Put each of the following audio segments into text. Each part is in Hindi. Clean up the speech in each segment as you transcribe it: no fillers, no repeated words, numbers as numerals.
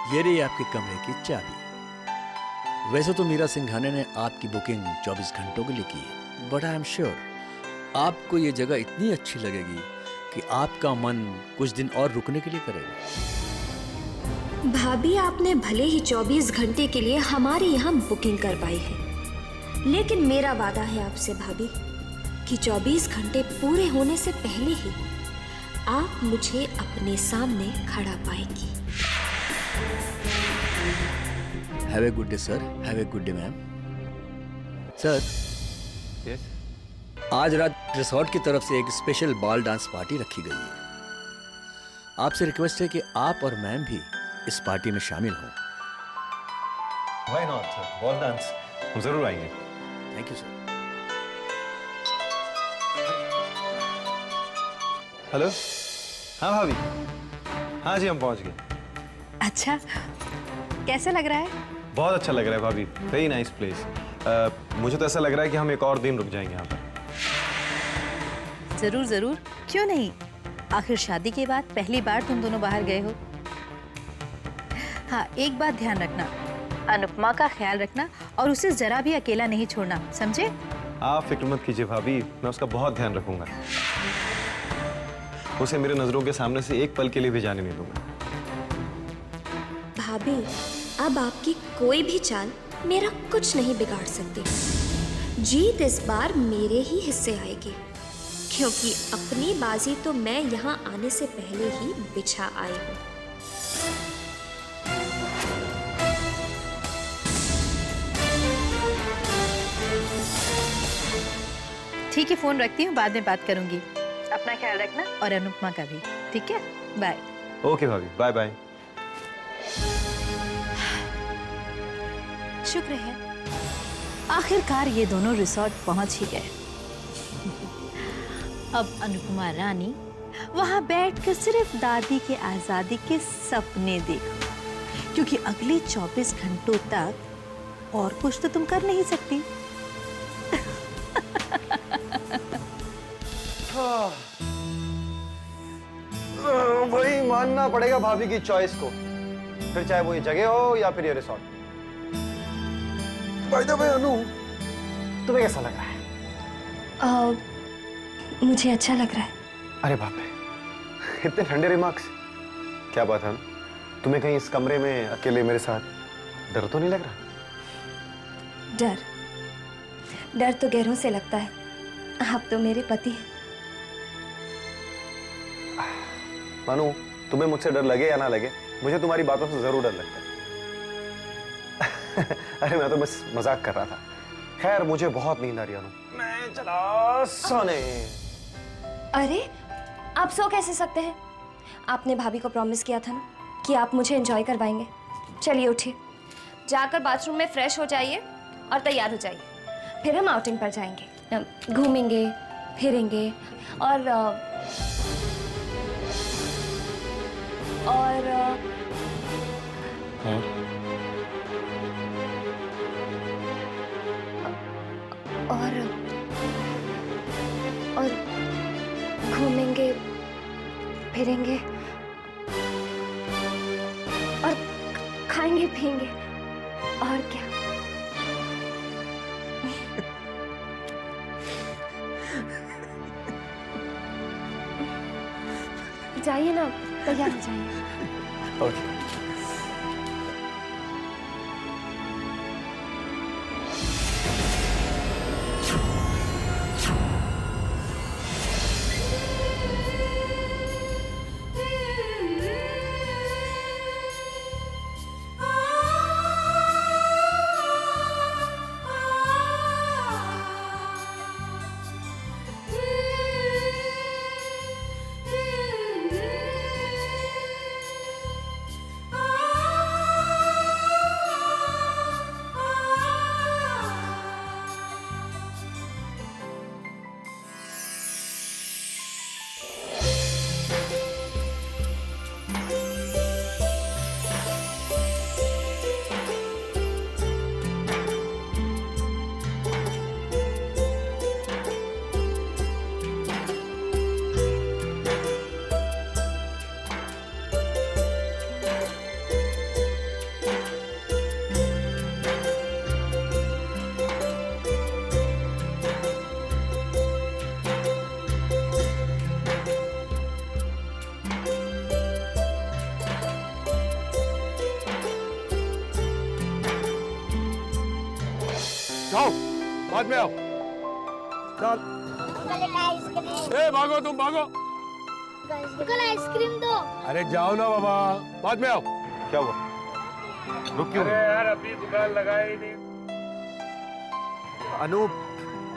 ये रही आपके कमरे की चाबी। वैसे तो मीरा सिंघाने ने आपकी बुकिंग 24 घंटों के लिए की है, बट आई एम श्योर आपको ये जगह इतनी अच्छी लगेगी कि आपका मन कुछ दिन और रुकने के लिए करेगा। भाभी, आपने भले ही 24 घंटे के लिए हमारे यहाँ बुकिंग करवाई है, लेकिन मेरा वादा है आपसे भाभी कि 24 घंटे पूरे होने से पहले ही आप मुझे अपने सामने खड़ा पाएंगी। Have a good day sir. Have a good day ma'am. Sir, yes, आज रात रिसोर्ट की तरफ से एक स्पेशल बाल डांस पार्टी रखी गई है। आपसे रिक्वेस्ट है कि आप और मैम भी इस पार्टी में शामिल हों। Why not sir, ball dance हम जरूर आएंगे। Thank you sir. हेलो, हाँ भाभी, हाँ जी हम पहुंच गए। अच्छा, कैसा लग रहा है? बहुत अच्छा लग रहा है भाभी, वेरी नाइस प्लेस। मुझे तो ऐसा लग रहा है कि हम एक और दिन रुक जाएंगे यहाँ पर। जरूर जरूर, क्यों नहीं। आखिर शादी के बाद पहली बार तुम दोनों बाहर गए हो। हाँ, एक बात ध्यान रखना, अनुपमा का ख्याल रखना और उसे जरा भी अकेला नहीं छोड़ना, समझे? आप फिक्र मत कीजिए भाभी, मैं उसका बहुत ध्यान रखूंगा। उसे मेरे नजरों के सामने से एक पल के लिए भी जाने नहीं दूंगा। भाभी, अब आपकी कोई भी चाल मेरा कुछ नहीं बिगाड़ सकती। जीत इस बार मेरे ही हिस्से आएगी, क्योंकि अपनी बाजी तो मैं यहाँ आने से पहले ही बिछा आई हूँ। ठीक है, फोन रखती हूँ, बाद में बात करूंगी। अपना ख्याल रखना और अनुपमा का भी, ठीक है? बाय। ओके भाभी, बाय बाय। शुक्र है आखिरकार ये दोनों रिसोर्ट पहुंच ही गए। अब अनुपमा रानी वहां बैठकर सिर्फ दादी के आजादी के सपने देखो, क्योंकि अगले 24 घंटों तक और कुछ तो तुम कर नहीं सकती। भाई मानना पड़ेगा भाभी की चॉइस को, फिर चाहे वो ये जगह हो या फिर ये रिसोर्ट। बाय द वे अनु, तुम्हें कैसा लग रहा है? मुझे अच्छा लग रहा है। अरे बाप रे, इतने ठंडे रिमार्क्स। क्या बात है अनु, तुम्हें कहीं इस कमरे में अकेले मेरे साथ डर तो नहीं लग रहा? डर तो गैरों से लगता है। आप तो मेरे पति हैं। मानो तुम्हें मुझसे डर लगे या ना लगे, मुझे तुम्हारी बातों से जरूर डर लगता है। अरे मैं तो बस मजाक कर रहा था। खैर मुझे बहुत नींद आ रही है अनु, मैं चला सोने। अरे, आप सो कैसे सकते हैं? आपने भाभी को प्रॉमिस किया था ना कि आप मुझे एंजॉय करवाएंगे। चलिए उठिए, जाकर बाथरूम में फ्रेश हो जाइए और तैयार हो जाइए। फिर हम आउटिंग पर जाएंगे, घूमेंगे फिरेंगे और घूमेंगे फिरेंगे और खाएंगे पिएंगे और क्या। जाइए ना, तैयार हो जाइए। ओके। जाओ, बाद में आओ। चल। ए भागो, तुम भागो। अंकल आइसक्रीम दो। अरे जाओ ना बाबा, बाद में आओ। क्या हुआ? रुक क्यों? अरे यार अभी दुकान लगाई ही नहीं। अनूप,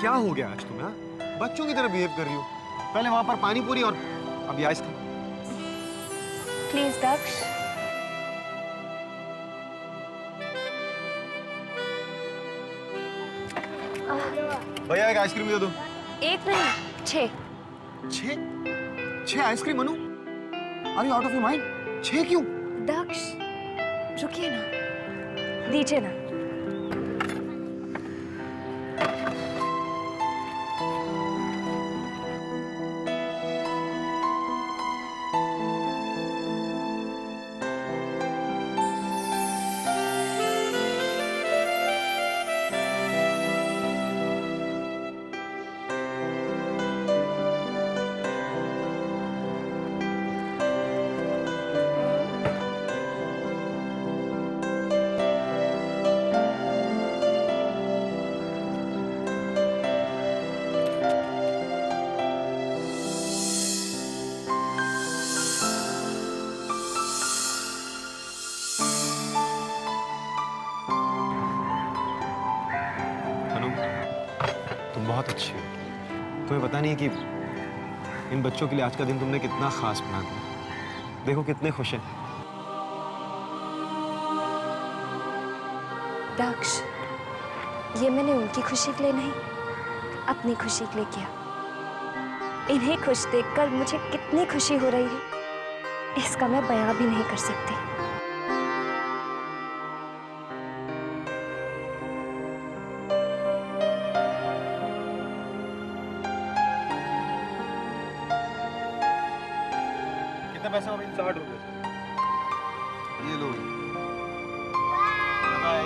क्या हो गया आज तुम्हें? हाँ? बच्चों की तरह बिहेव कर रही हो। पहले वहां पर पानी पूरी और अभी आइसक्रीम। प्लीज दक्ष। भैया एक आइसक्रीम दे दो। एक नहीं, 6। 6 ice cream Anu? Are you out of your mind? 6 क्यों? दक्ष रुकिए ना, दीजिए ना। तुम बहुत अच्छी हो। तुम्हें पता नहीं है कि इन बच्चों के लिए आज का दिन तुमने कितना खास बना दिया। देखो कितने खुश हैं। दक्ष, ये मैंने उनकी खुशी के लिए नहीं, अपनी खुशी के लिए किया। इन्हें खुश देखकर मुझे कितनी खुशी हो रही है, इसका मैं बयां भी नहीं कर सकती। पैसा हो? 60 रुपए। ये लो। बाय।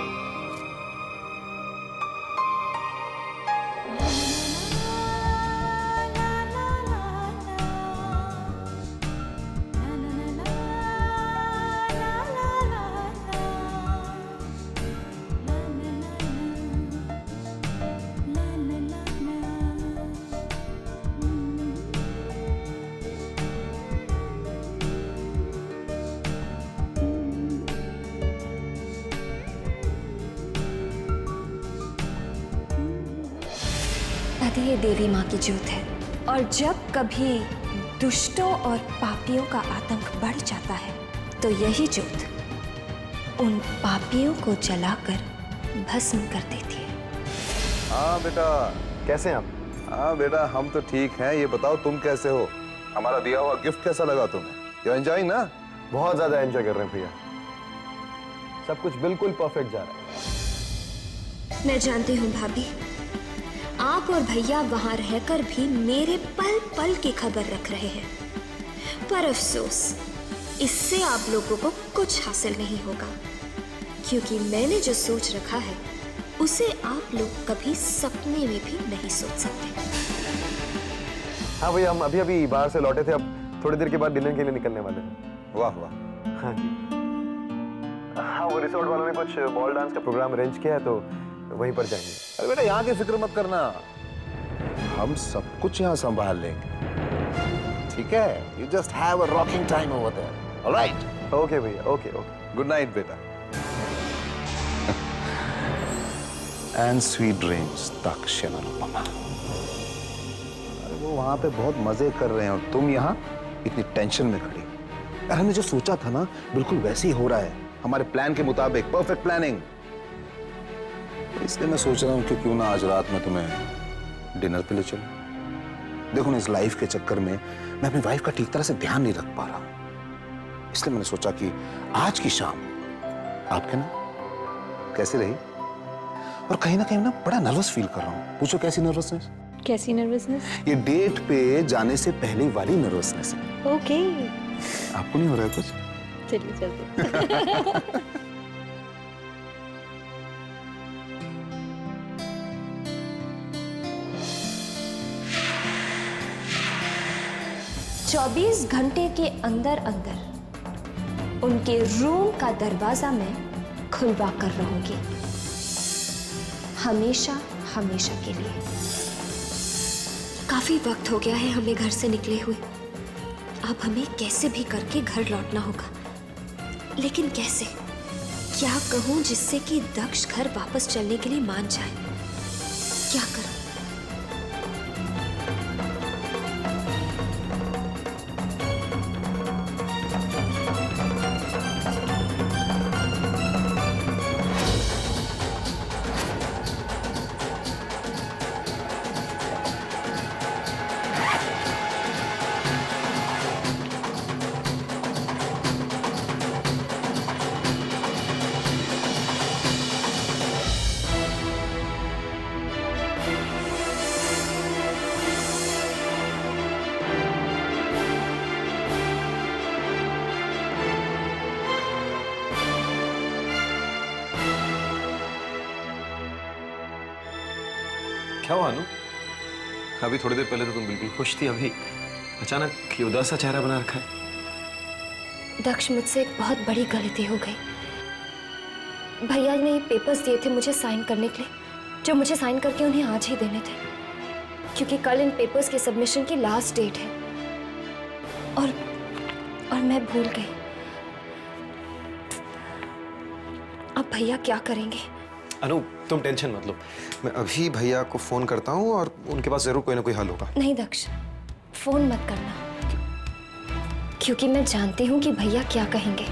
ये देवी माँ की जोत है, और जब कभी दुष्टों और पापियों का आतंक बढ़ जाता है तो यही जोत उन पापियों को जलाकर भस्म कर देती है। हाँ बेटा। कैसे हैं आप? हाँ बेटा, हम तो ठीक हैं। ये बताओ तुम कैसे हो? हमारा दिया हुआ गिफ्ट कैसा लगा तुम्हें? यू एंजॉयिंग ना? बहुत ज्यादा एंजॉय कर रहे हैं भैया। सब कुछ बिल्कुल परफेक्ट जा रहा है। मैं जानती हूँ भाभी, आप और भैया वहां रहकर भी मेरे पल पल की खबर रख रहे हैं, पर अफसोस इससे आप लोगों को कुछ हासिल नहीं होगा, क्योंकि मैंने जो सोच रखा है उसे आप लोग कभी सपने में भी नहीं सोच सकते। हाँ भैया, हम अभी अभी बाहर से लौटे थे, अब थोड़ी देर के बाद डिनर के लिए निकलने वाले हैं। वाह वाह। हाँ जी। हाँ, वो रिसोर्ट वालों ने कुछ बॉल डांस का प्रोग्राम अरेंज किया है, तो वहीं पर जाएंगे। अरे बेटा यहाँ की फिक्र मत करना, हम सब कुछ यहाँ संभाल लेंगे, ठीक है? You just have a rocking time over there, alright? Okay भैया, ओके ओके। गुड नाइट बेटा। And sweet dreams Daksh and Anupama. अरे वो वहां पे बहुत मजे कर रहे हैं और तुम यहाँ इतनी टेंशन में खड़ी। यार हमने जो सोचा था ना, बिल्कुल वैसे ही हो रहा है, हमारे प्लान के मुताबिक, परफेक्ट प्लानिंग। इसलिए मैं सोच रहा हूँ कि क्यों ना आज रात में तुम्हें डिनर पे ले चलूं। देखो ना, इस लाइफ के चक्कर में मैं अपनी वाइफ का ठीक तरह से ध्यान नहीं रख पा रहा हूं, इसलिए मैंने सोचा कि आज की शाम आपके ना कैसे रही। और कहीं ना कहीं ना बड़ा नर्वस फील कर रहा हूँ। पूछो कैसी नर्वसनेस? कैसी नर्वसनेस? ये डेट पे जाने से पहले वाली नर्वसनेस है। ओके। आपको नहीं हो रहा है कुछ? चलिए चलते। 24 घंटे के अंदर अंदर उनके रूम का दरवाजा मैं खुलवा कर रहूंगी। हमेशा हमेशा के लिए। काफी वक्त हो गया है हमें घर से निकले हुए। अब हमें कैसे भी करके घर लौटना होगा। लेकिन कैसे? क्या कहूं जिससे कि दक्ष घर वापस चलने के लिए मान जाए? क्या करूं? क्या हुआ अनु? अभी थोड़ी देर पहले तो तुम बिल्कुल खुश थी, अभी अचानक ये उदास सा चेहरा बना रखा है। दक्ष, मुझसे एक बहुत बड़ी गलती हो गई। भैया ने ये पेपर्स दिए थे मुझे साइन करने के लिए, जो मुझे साइन करके उन्हें आज ही देने थे, क्योंकि कल इन पेपर्स के सबमिशन की लास्ट डेट है। और मैं भूल गई। अब भैया क्या करेंगे? अनु, तुम टेंशन मत लो, मैं अभी भैया को फोन करता हूँ और उनके पास जरूर कोई ना कोई हल होगा। नहीं दक्ष, फोन मत करना, क्योंकि मैं जानती हूँ कि भैया क्या कहेंगे।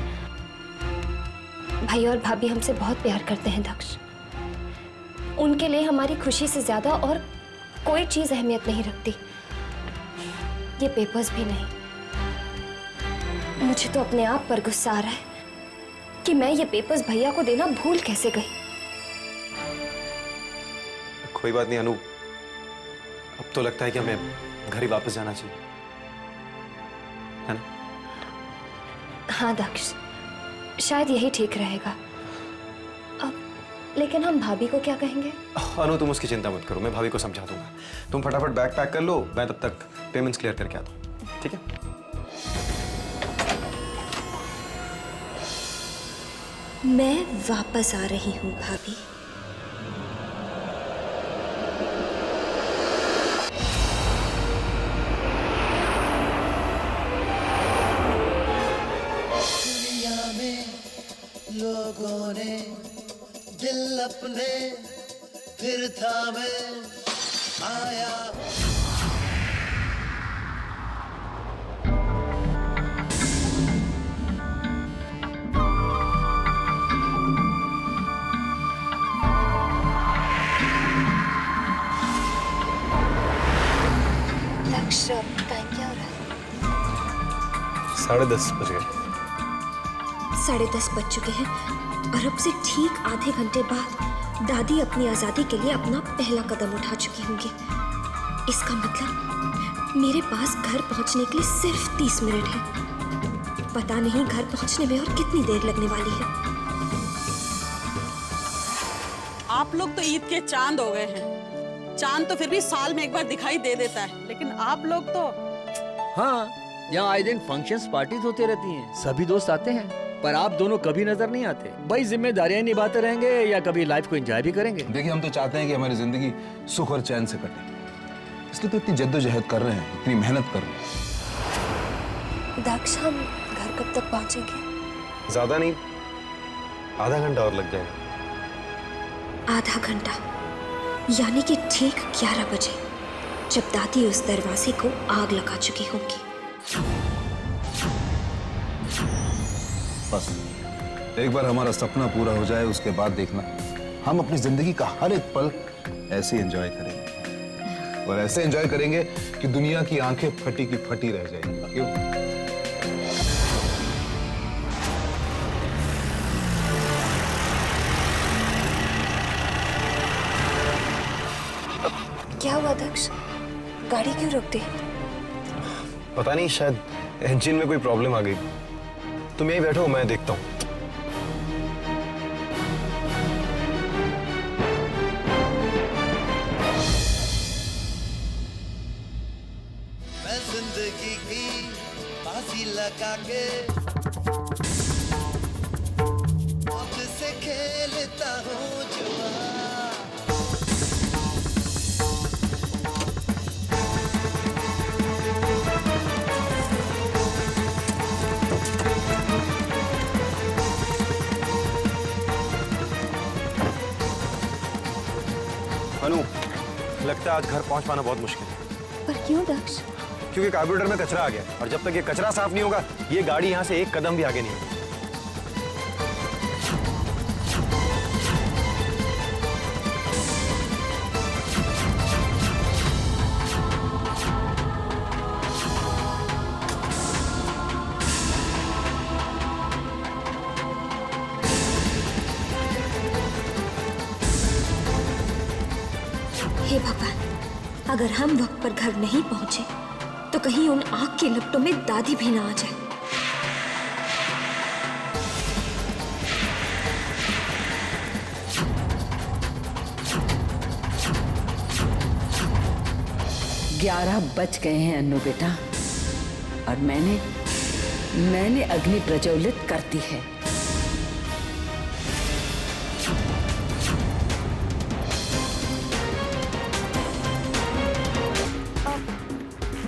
भैया और भाभी हमसे बहुत प्यार करते हैं दक्ष। उनके लिए हमारी खुशी से ज्यादा और कोई चीज अहमियत नहीं रखती, ये पेपर्स भी नहीं। मुझे तो अपने आप पर गुस्सा आ रहा है कि मैं ये पेपर्स भैया को देना भूल कैसे गई। कोई बात नहीं अनु, अब तो लगता है कि हमें घर ही वापस जाना चाहिए, है ना? हाँ दक्ष, शायद यही ठीक रहेगा। अब लेकिन हम भाभी को क्या कहेंगे? अनु, तुम उसकी चिंता मत करो, मैं भाभी को समझा दूंगा। तुम फटाफट बैग पैक कर लो, मैं तब तक पेमेंट्स क्लियर करके आता हूँ, ठीक है? मैं वापस आ रही हूँ भाभी। लोगों ने दिल अपने फिर थामे आया। लक्ष्य, टाइम क्या हो रहा है? 10:30 बज गए। 10:30 बज चुके हैं और अब से ठीक आधे घंटे बाद दादी अपनी आजादी के लिए अपना पहला कदम उठा चुकी होंगी। इसका मतलब मेरे पास घर पहुंचने के लिए सिर्फ 30 मिनट है। पता नहीं घर पहुंचने में और कितनी देर लगने वाली है। आप लोग तो ईद के चांद हो गए हैं। चांद तो फिर भी साल में एक बार दिखाई दे देता है, लेकिन आप लोग तो। हाँ, यहाँ आए दिन फंक्शंस पार्टीज होते रहती हैं, सभी दोस्त आते हैं, पर आप दोनों कभी नजर नहीं आते। भाई जिम्मेदारियां निभाते रहेंगे या कभी लाइफ को एंजॉय भी करेंगे? देखिए, हम तो चाहते हैं कि हमारी जिंदगी सुख और चैन से कटे, इसलिए तो इतनी जद्दोजहद कर रहे हैं, इतनी मेहनत कर रहे हैं। दक्ष, हम घर कब तक पहुंचेंगे? ज्यादा नहीं, आधा घंटा और लग जाएगा। आधा घंटा, यानी कि ठीक 11 बजे, जब दादी उस दरवाजे को आग लगा चुकी होगी। बस एक बार हमारा सपना पूरा हो जाए, उसके बाद देखना हम अपनी जिंदगी का हर एक पल ऐसे एंजॉय करेंगे, और ऐसे एंजॉय करेंगे कि दुनिया की आंखें फटी की फटी रह जाएंगी। क्यों? क्या हुआ दक्ष? गाड़ी क्यों रोक दी? पता नहीं, शायद इंजन में कोई प्रॉब्लम आ गई। तुम यहीं बैठो, मैं देखता हूँ। मैं जिंदगी की बाजी लगा के मौत से खेलता हूँ जुआ। अनु, लगता है आज घर पहुंच पाना बहुत मुश्किल है। पर क्यों दक्ष? क्योंकि कार्ब्यूरेटर में कचरा आ गया और जब तक ये कचरा साफ नहीं होगा ये गाड़ी यहाँ से एक कदम भी आगे नहीं होगी। हे भगवान, अगर हम वक्त पर घर नहीं पहुंचे तो कहीं उन आग के लपटों में दादी भी ना आ जाए। ग्यारह बज गए हैं अन्नू बेटा, और मैंने अग्नि प्रज्वलित कर दी है।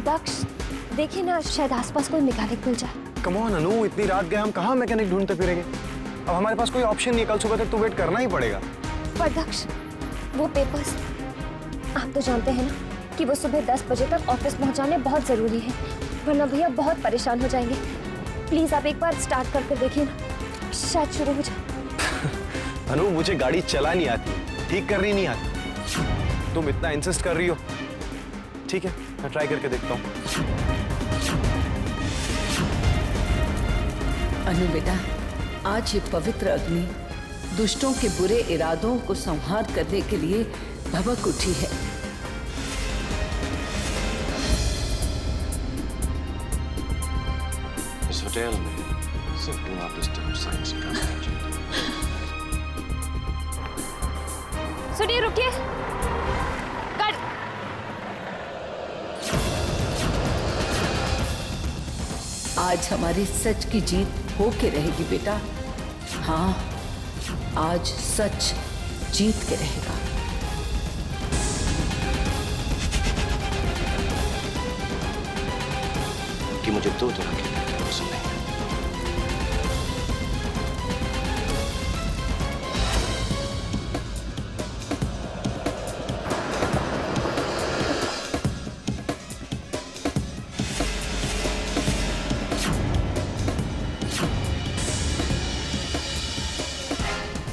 दक्ष, देखिए ना, शायद आसपास कोई मैकेनिक मिल जाए। कम ऑन अनु, इतनी रात गए, हम कहाँ मैकेनिक ढूंढते फिरेंगे? अब हमारे पास कोई ऑप्शन नहीं है, कल सुबह तक तो वेट करना ही पड़ेगा। पर दक्ष, वो पेपर्स, आप तो जानते हैं ना कि वो सुबह 10 बजे तक ऑफिस पहुंचाने बहुत जरूरी है, वरना भैया बहुत परेशान हो जाएंगे। प्लीज आप एक बार स्टार्ट करके देखिए ना, शायद शुरू हो जाए। अनु, मुझे गाड़ी चलानी आती, ठीक करनी नहीं आती। तुम इतना इंसिस्ट कर रही हो, ठीक है, मैं ट्राई करके देखता हूँ। अनु बेटा, आज ये पवित्र अग्नि दुष्टों के बुरे इरादों को संहार करने के लिए भभक उठी है। इस होटल में सिर्फ डू नॉट डिस्टर्ब साइंस का। सुनिए, रुकिए। आज हमारी सच की जीत होके रहेगी बेटा। हाँ, आज सच जीत के रहेगा। कि मुझे दो तरह के लड़के पसंद नहीं।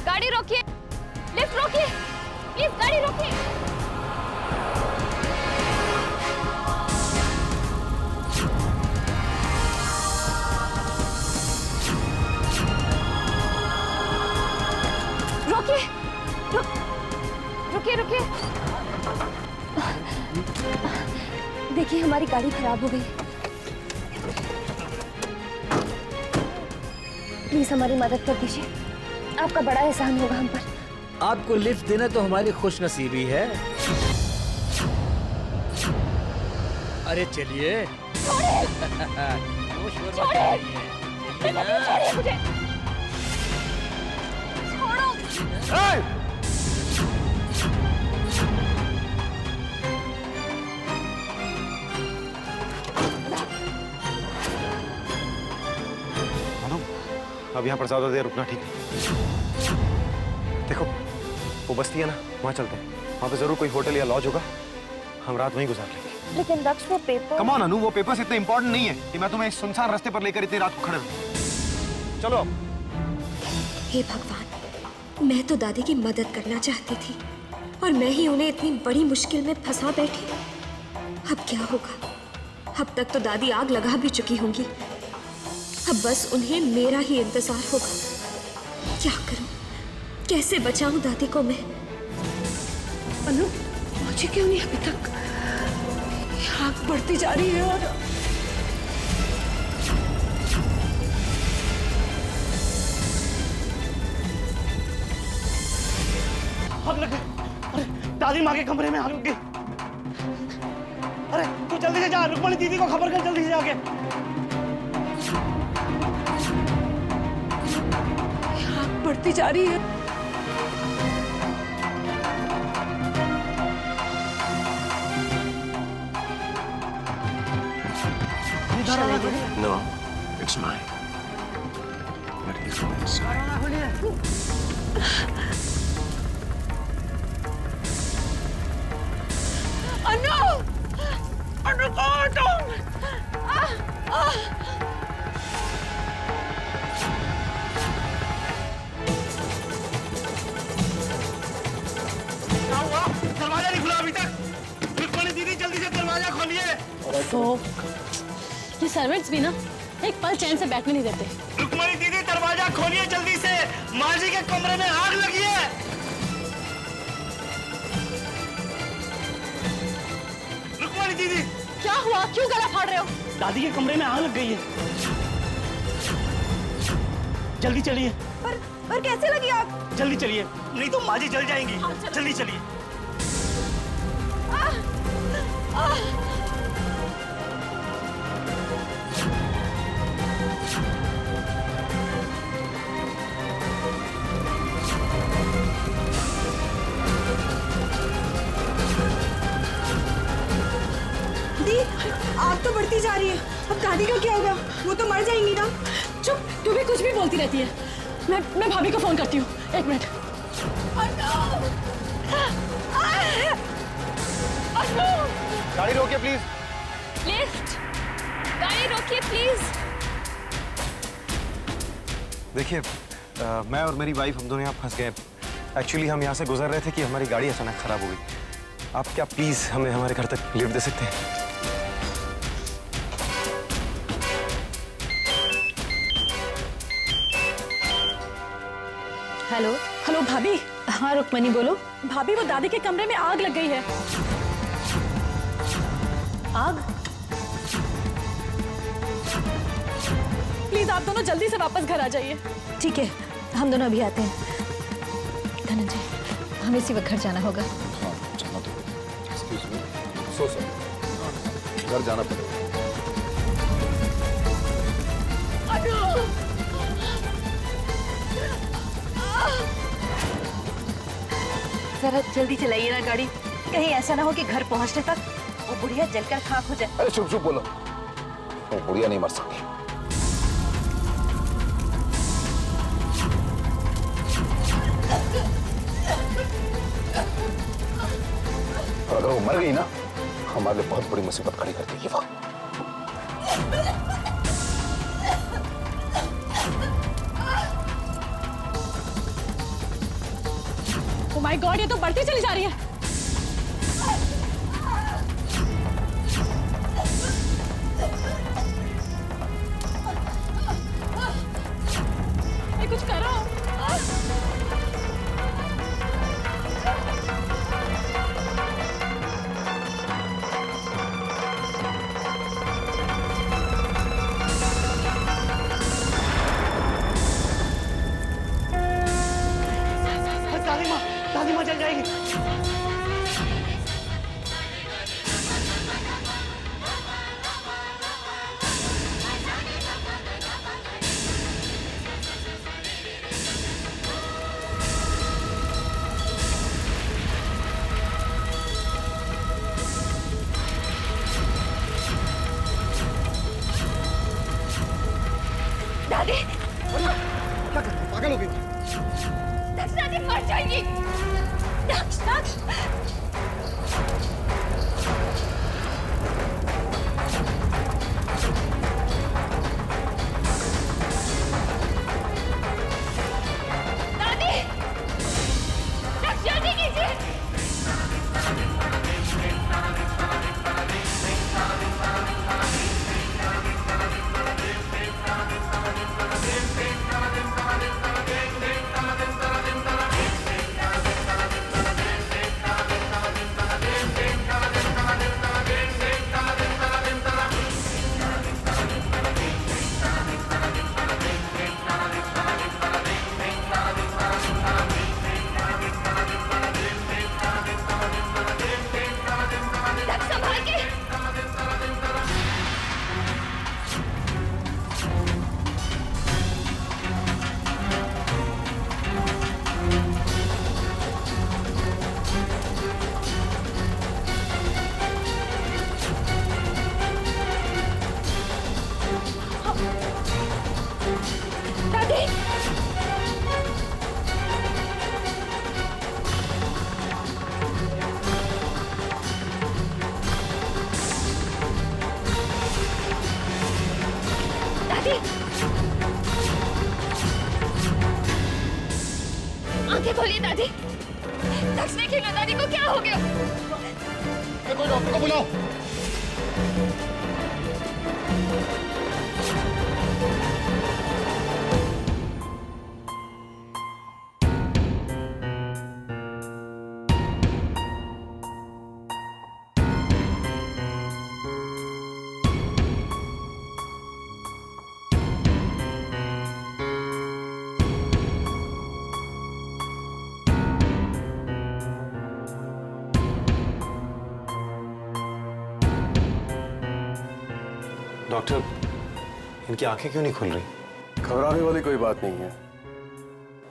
गाड़ी रोकिए, लिफ्ट रोकिए, प्लीज गाड़ी रोकिए। रोकिए, रुकिए रुकिए। देखिए, हमारी गाड़ी खराब हो गई। प्लीज हमारी मदद कर दीजिए, आपका बड़ा एहसान होगा हम पर। आपको लिफ्ट देना तो हमारी खुशनसीबी है। अरे चलिए। अब यहाँ पर ज्यादा देर रुकना ठीक है। देखो, वो बस्ती है ना, वहाँ चलते हैं। वहाँ पे जरूर कोई होटल या लॉज होगा, हम रात वहीं गुजार लेंगे। लेकिन दक्ष, वो पेपर। कम ऑन अनु, वो पेपर्स इतने इंपॉर्टेंट नहीं है कि मैं तुम्हें इस सुनसान रास्ते पर लेकर इतनी रात को खड़े रहूं। चलो। हे भगवान, मैं तो दादी की मदद करना चाहती थी और मैं ही उन्हें इतनी बड़ी मुश्किल में फंसा बैठी। अब क्या होगा? अब तक तो दादी आग लगा भी चुकी होंगी। अब बस उन्हें मेरा ही इंतजार होगा। क्या करूं? कैसे बचाऊं दादी को मैं? अनु, मुझे क्यों नहीं अभी तक? आग बढ़ती जा रही है और आग लग गई। अरे दादी माँ के कमरे में आग लग गई। अरे तू जल्दी से जा, रुक्मणी दीदी को खबर कर, जल्दी से जाके। आग बढ़ती जा रही है। No, it's mine. Let me go inside. ये सर्वेंट्स भी ना एक पल चैन से बैठने नहीं देते। रुक्मणी दीदी दरवाजा खोलिए जल्दी से, माँ जी के कमरे में आग लगी है। रुक्मणी दीदी क्या हुआ, क्यों गला फाड़ रहे हो? दादी के कमरे में आग लग गई है, जल्दी चलिए। पर कैसे लगी आग? जल्दी चलिए, नहीं तो माँ जी जल जाएंगी। जल्दी चलिए। आग तो बढ़ती जा रही है, अब दादी का क्या होगा? वो तो मर जाएंगी ना। चुप, तू भी कुछ भी बोलती रहती है। मैं भाभी को फोन करती हूँ, एक मिनट। गाड़ी रोकिए प्लीज। लिफ्ट, गाड़ी रोकिए प्लीज। देखिए मैं और मेरी वाइफ हम दोनों यहाँ फंस गए। एक्चुअली हम यहाँ से गुजर रहे थे कि हमारी गाड़ी अचानक खराब हो गई। आप क्या प्लीज हमें हमारे घर तक लिफ्ट दे सकते हैं? हेलो। हेलो भाभी। हाँ रुक्मणी बोलो। भाभी वो दादी के कमरे में आग लग गई है। आग? प्लीज आप दोनों जल्दी से वापस घर आ जाइए। ठीक है, हम दोनों अभी आते हैं। धनंजय, हमें इसी वक्त घर जाना होगा। हाँ जाना तो एक्सक्यूज मी, सो सॉरी, घर जाना पड़ेगा। जरा जल्दी चलाइए ना गाड़ी, कहीं ऐसा ना हो कि घर पहुंचने तक वो बुढ़िया जलकर खाक हो जाए। अरे चुप चुप बोलो, वो बुढ़िया नहीं मर सकती। और अगर वो मर गई ना, हमारे लिए बहुत बड़ी मुसीबत खड़ी कर देगी वो। ओह माय गॉड, ये तो बढ़ती चली जा रही है। ये कुछ करो। दादी माँ जल जाएगी। दादी, क्या कर रहे हो? पागल हो गई? दादी मर जाएगी। दादी, जल्दी कीजिए। संभाल के। दादी, दादी, आंखें खोलिए दादी। दक्ष ने खेला, दादी को क्या हो गया? कोई डॉक्टर को बुलाओ। डॉक्टर, इनकी आंखें क्यों नहीं खुल रही? घबराने वाली कोई बात नहीं है।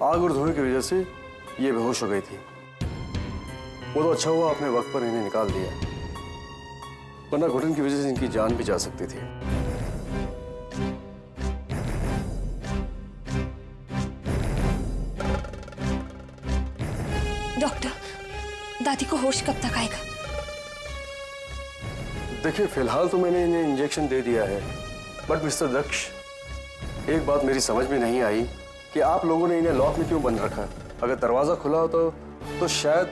आग और धुएं की वजह से ये बेहोश हो गई थी। वो तो अच्छा हुआ आपने वक्त पर इन्हें निकाल दिया, वरना घुटन की वजह से इनकी जान भी जा सकती थी। डॉक्टर, दादी को होश कब तक आएगा? देखिए, फिलहाल तो मैंने इन्हें इंजेक्शन दे दिया है, बट मिस्टर दक्ष, एक बात मेरी समझ में नहीं आई कि आप लोगों ने इन्हें लॉक में क्यों बंद रखा। अगर दरवाजा खुला हो तो शायद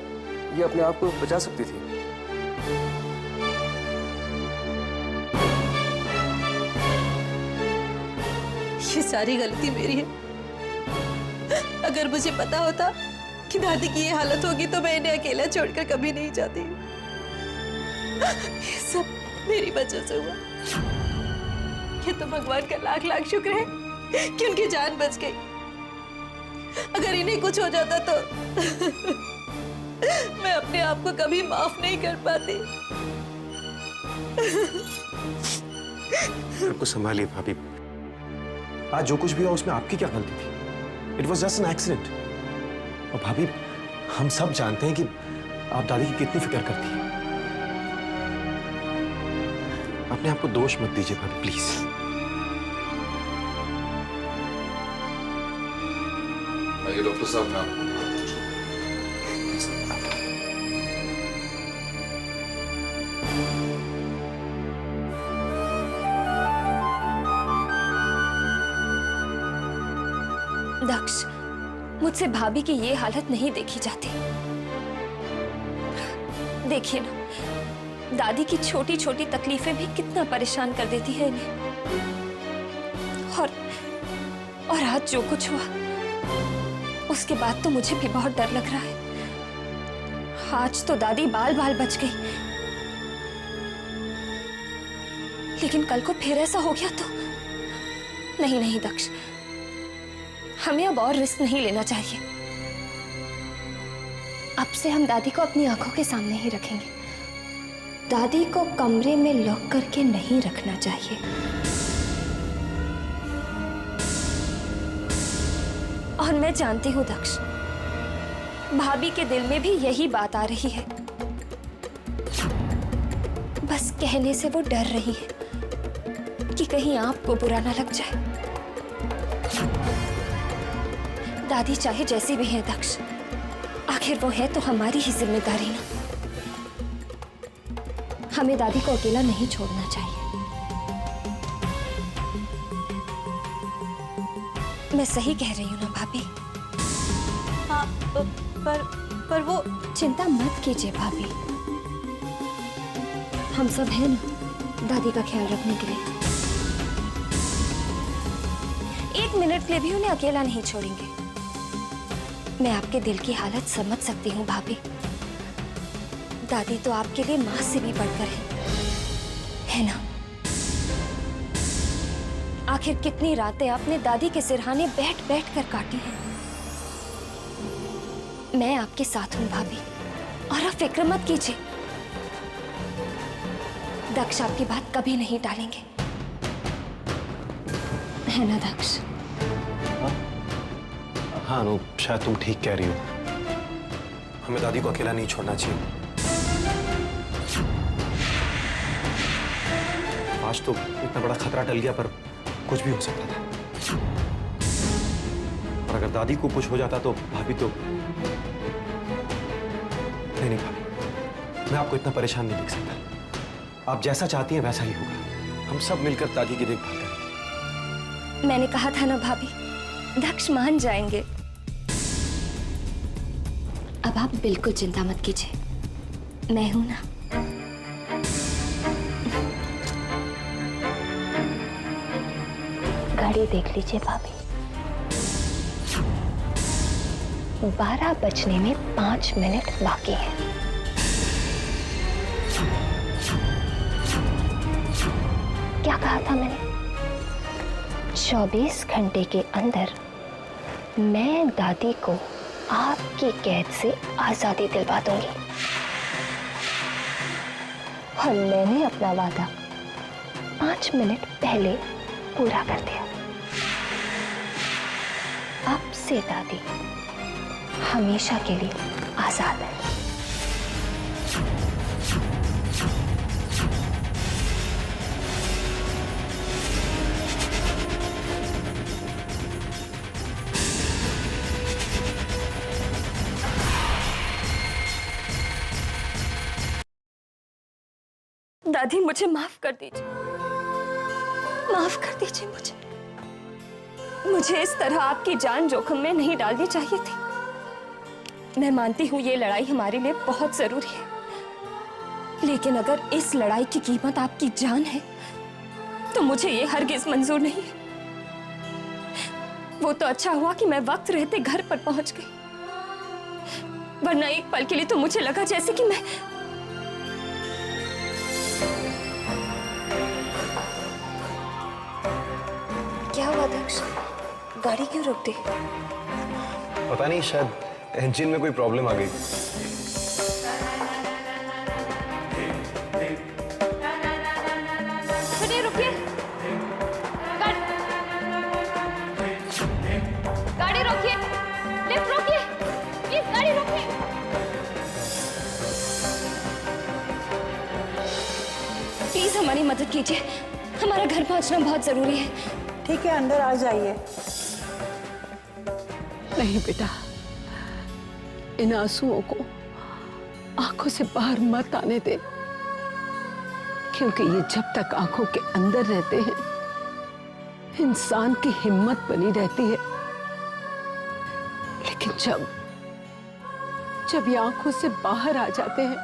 ये अपने आप को बचा सकती थी। ये सारी गलती मेरी है। अगर मुझे पता होता कि दादी की ये हालत होगी तो मैं इन्हें अकेला छोड़कर कभी नहीं जाती। ये सब मेरी वजह से हुआ। ये तो भगवान का लाख लाख शुक्र है कि उनकी जान बच गई। अगर इन्हें कुछ हो जाता तो मैं अपने आप को कभी माफ नहीं कर पाती। आपको संभालिए भाभी। आज जो कुछ भी हुआ उसमें आपकी क्या गलती थी? It was just an accident. और भाभी, हम सब जानते हैं कि आप दादी की कितनी फिक्र करती हैं। अपने आप को दोष मत दीजिए भाभी, प्लीज। आइए डॉक्टर साहब, मैं आपको दक्ष, मुझसे भाभी की ये हालत नहीं देखी जाती। देखिए ना, दादी की छोटी छोटी तकलीफें भी कितना परेशान कर देती है इन्हें। और आज जो कुछ हुआ उसके बाद तो मुझे भी बहुत डर लग रहा है। आज तो दादी बाल बाल बच गई, लेकिन कल को फिर ऐसा हो गया तो? नहीं नहीं दक्ष, हमें अब और रिस्क नहीं लेना चाहिए। अब से हम दादी को अपनी आंखों के सामने ही रखेंगे। दादी को कमरे में लॉक करके नहीं रखना चाहिए। और मैं जानती हूं दक्ष, भाभी के दिल में भी यही बात आ रही है। बस कहने से वो डर रही है कि कहीं आपको बुरा ना लग जाए। दादी चाहे जैसी भी है दक्ष, आखिर वो है तो हमारी ही जिम्मेदारी ना। हमें दादी को अकेला नहीं छोड़ना चाहिए। मैं सही कह रही हूँ ना भाभी? हाँ, पर वो चिंता मत कीजिए भाभी, हम सब हैं ना दादी का ख्याल रखने के लिए। एक मिनट के लिए भी उन्हें अकेला नहीं छोड़ेंगे। मैं आपके दिल की हालत समझ सकती हूँ भाभी। दादी तो आपके लिए माँ से भी बढ़कर है ना? आखिर कितनी रातें आपने दादी के सिरहाने बैठ बैठ कर काटी हैं। मैं आपके साथ हूँ भाभी, और आप फिक्र मत कीजिए। दक्ष आपकी बात कभी नहीं टालेंगे, है ना दक्ष? हाँ अनु, शायद तुम ठीक कह रही हो। हमें दादी को अकेला नहीं छोड़ना चाहिए। आज तो इतना बड़ा खतरा टल गया, पर कुछ भी हो सकता था। और अगर दादी को कुछ हो जाता तो भाभी तो नहीं भाभी, मैं आपको इतना परेशान नहीं देख सकता। आप जैसा चाहती हैं वैसा ही होगा। हम सब मिलकर दादी की देखभाल करेंगे। मैंने कहा था ना भाभी, दक्ष मान जाएंगे। अब आप बिल्कुल चिंता मत कीजिए, मैं हूं ना। घड़ी देख लीजिए भाभी, 12 बजने में 5 मिनट बाकी हैं। क्या कहा था मैंने? 24 घंटे के अंदर मैं दादी को आपकी कैद से आजादी दिलवा दूंगी। और मैंने अपना वादा 5 मिनट पहले पूरा कर दिया। अब से दादी हमेशा के लिए आजाद है। दादी मुझे माफ कर दीजिए, माफ कर दीजिए मुझे इस तरह आपकी जान जोखिम में नहीं डालनी चाहिए थी। मैं मानती हूँ ये लड़ाई हमारे लिए बहुत जरूरी है, लेकिन अगर इस लड़ाई की कीमत आपकी जान है तो मुझे ये हरगिज मंजूर नहीं है। वो तो अच्छा हुआ कि मैं वक्त रहते घर पर पहुंच गई, वरना एक पल के लिए तो मुझे लगा जैसे कि मैं क्या हुआ दक्ष? गाड़ी क्यों रोक दी? पता नहीं, शायद इंजन में कोई प्रॉब्लम आ गई। सुनिए, रुकिए। गाड़ी रोकिए, लिफ्ट रोकिए, प्लीज गाड़ी रोकिए। प्लीज हमारी मदद कीजिए, हमारा घर पहुंचना बहुत जरूरी है। ठीक है, अंदर आ जाइए। नहीं बेटा, इन आंसुओं को आंखों से बाहर मत आने दे, क्योंकि ये जब तक आंखों के अंदर रहते हैं इंसान की हिम्मत बनी रहती है, लेकिन जब ये आंखों से बाहर आ जाते हैं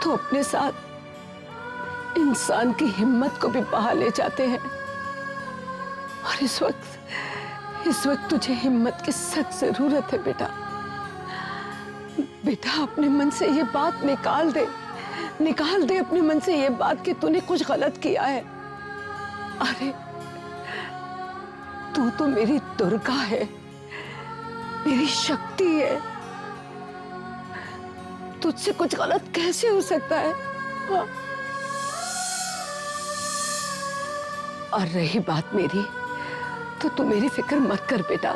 तो अपने साथ इंसान की हिम्मत को भी बहा ले जाते हैं। और इस वक्त तुझे हिम्मत की सख्त जरूरत है बेटा। बेटा, अपने मन से ये बात निकाल दे अपने मन से ये बात कि तूने कुछ गलत किया है। अरे तू तो मेरी दुर्गा है, मेरी शक्ति है, तुझसे कुछ गलत कैसे हो सकता है? हाँ। और रही बात मेरी, तो तू मेरी फिक्र मत कर बेटा।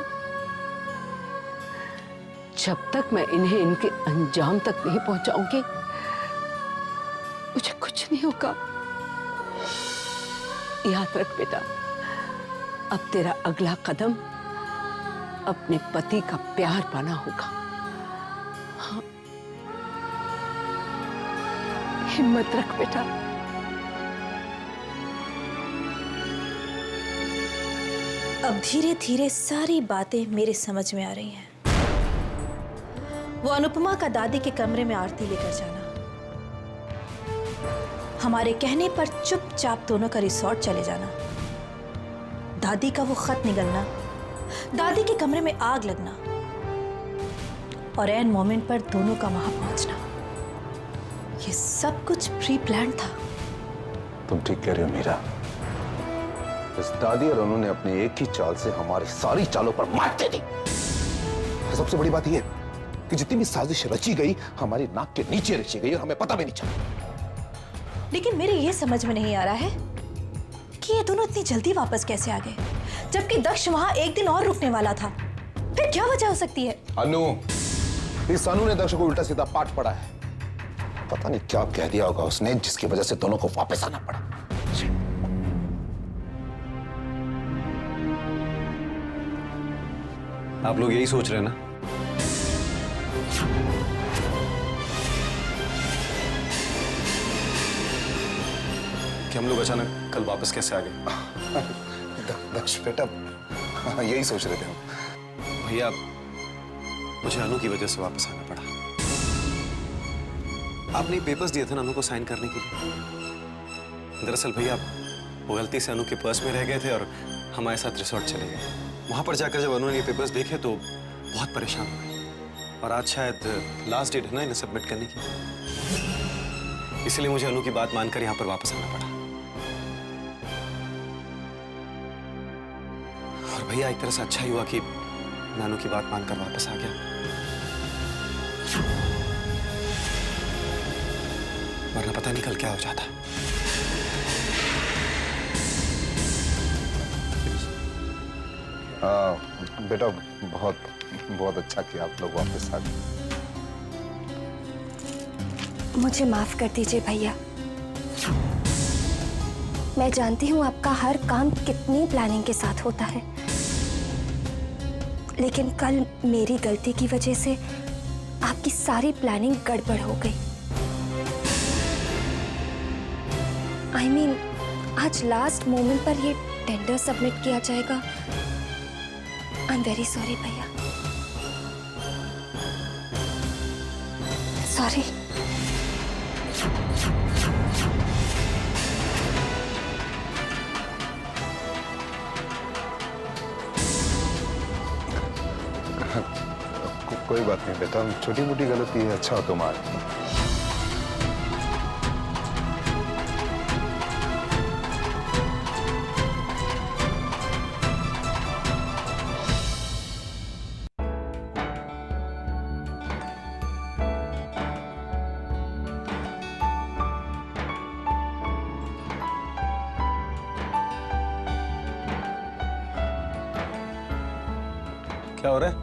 जब तक मैं इन्हें इनके अंजाम तक नहीं पहुंचाऊंगी मुझे कुछ नहीं होगा। याद रख बेटा, अब तेरा अगला कदम अपने पति का प्यार पाना होगा। हाँ, हिम्मत रख बेटा। अब धीरे धीरे सारी बातें मेरे समझ में आ रही हैं। वो अनुपमा का दादी के कमरे में आरती लेकर जाना, हमारे कहने पर चुपचाप दोनों का रिसोर्ट चले जाना, दादी का वो खत निकलना, दादी के कमरे में आग लगना और एन मोमेंट पर दोनों का वहां पहुंचना, ये सब कुछ प्री प्लान था। तुम ठीक कह रही हो मीरा। इस दादी और उन्होंने अपने एक ही चाल से हमारी सारी चालों पर मात दे दी। और सबसे बड़ी बात यह कि जितनी भी साजिश रची गई हमारी नाक के नीचे रची गई और हमें पता भी नहीं चला। लेकिन मेरे ये समझ में नहीं आ रहा है कि ये दोनों इतनी जल्दी वापस कैसे आ गए, जबकि दक्ष वहां एक दिन और रुकने वाला था। फिर क्या वजह हो सकती है? अनु, इस अनु ने दक्ष को उल्टा सीधा पाठ पढ़ा है। पता नहीं क्या कह दिया होगा उसने जिसकी वजह से दोनों को वापस आना पड़ा। आप लोग यही सोच रहे हैं ना कि हम लोग अचानक कल वापस कैसे आ गए? दक्ष बेटा, यही सोच रहे थे हम। भैया, मुझे अनु की वजह से वापस आना पड़ा। आपने पेपर्स दिए थे ना अनु को साइन करने के लिए। दरअसल भैया, वो गलती से अनु के पर्स में रह गए थे और हमारे साथ रिसोर्ट चले गए। वहां पर जाकर जब अनु ने ये पेपर्स देखे तो बहुत परेशान हो गए। और आज शायद लास्ट डेट है ना इन्हें सबमिट करने की, इसलिए मुझे अनु की बात मानकर यहाँ पर वापस आना पड़ा। और भैया, एक तरह से अच्छा ही हुआ कि मैं अनु की बात मानकर वापस आ गया, वरना पता नहीं कल क्या हो जाता। बेटा बहुत बहुत अच्छा किया आप लोग वापस आ गए। मुझे माफ कर दीजिए भैया। मैं जानती हूँ आपका हर काम कितनी प्लानिंग के साथ होता है, लेकिन कल मेरी गलती की वजह से आपकी सारी प्लानिंग गड़बड़ हो गई। I mean, आज लास्ट मोमेंट पर ये टेंडर सबमिट किया जाएगा। आई एम वेरी सॉरी भैया, सॉरी। कोई बात नहीं बेटा, छोटी मोटी गलती है, अच्छा हो तुम आज। क्या हो रहा है?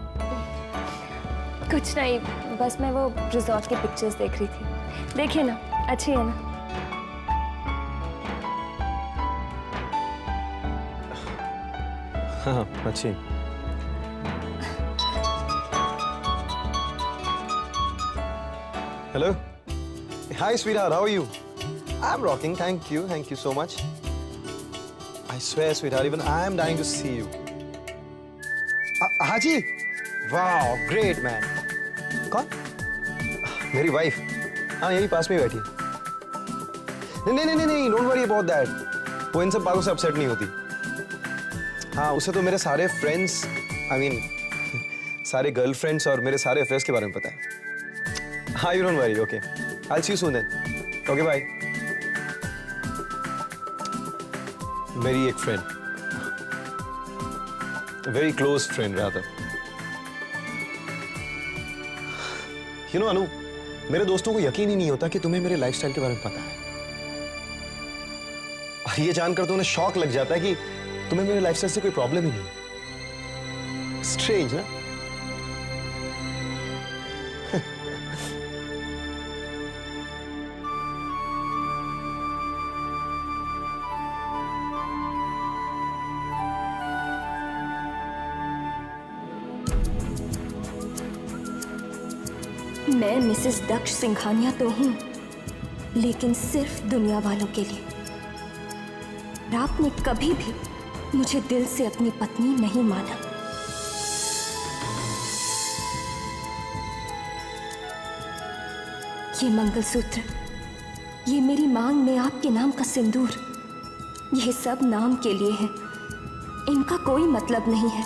कुछ नहीं, बस मैं वो रिजॉर्ट की पिक्चर्स देख रही थी। देखिए ना, अच्छी है ना? हाँ अच्छी। Hello, hi sweetheart, how are you? I'm rocking, thank you so much. I swear sweetheart, even I am dying to see you. हाजी, वाह ग्रेट मैन। कौन? मेरी वाइफ। हाँ यही पास में बैठी है। नहीं डोंट वरी अबाउट दैट। वो इन सब बातों से अपसेट नहीं होती। हाँ उसे तो मेरे सारे फ्रेंड्स, आई मीन सारे गर्लफ्रेंड्स और मेरे सारे अफेयर्स के बारे में पता है। हाँ you don't worry, okay I will see you soon then. Okay bye. मेरी एक friend, very close friend rather. You know Anu, मेरे दोस्तों को यकीन ही नहीं होता कि तुम्हें मेरे लाइफस्टाइल के बारे में पता है। ये जानकर तो उन्हें शॉक लग जाता है कि तुम्हें मेरे लाइफस्टाइल से कोई प्रॉब्लम ही नहीं। स्ट्रेंज ना? मैं मिसेस दक्ष सिंघानिया तो हूं, लेकिन सिर्फ दुनिया वालों के लिए। आपने कभी भी मुझे दिल से अपनी पत्नी नहीं माना। ये मंगलसूत्र, ये मेरी मांग में आपके नाम का सिंदूर, ये सब नाम के लिए है, इनका कोई मतलब नहीं है।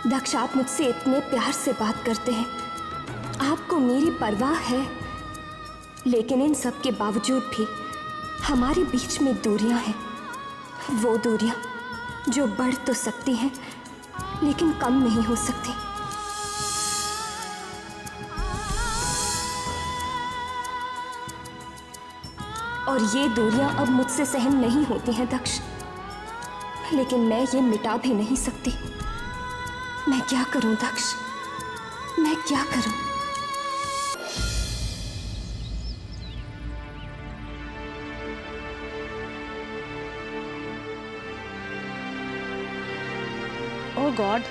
दक्ष, आप मुझसे इतने प्यार से बात करते हैं, आपको मेरी परवाह है, लेकिन इन सब के बावजूद भी हमारे बीच में दूरियां हैं। वो दूरियां जो बढ़ तो सकती हैं, लेकिन कम नहीं हो सकती। और ये दूरियां अब मुझसे सहन नहीं होती हैं दक्ष, लेकिन मैं ये मिटा भी नहीं सकती। मैं क्या करूं दक्ष, मैं क्या करूं? ओह गॉड,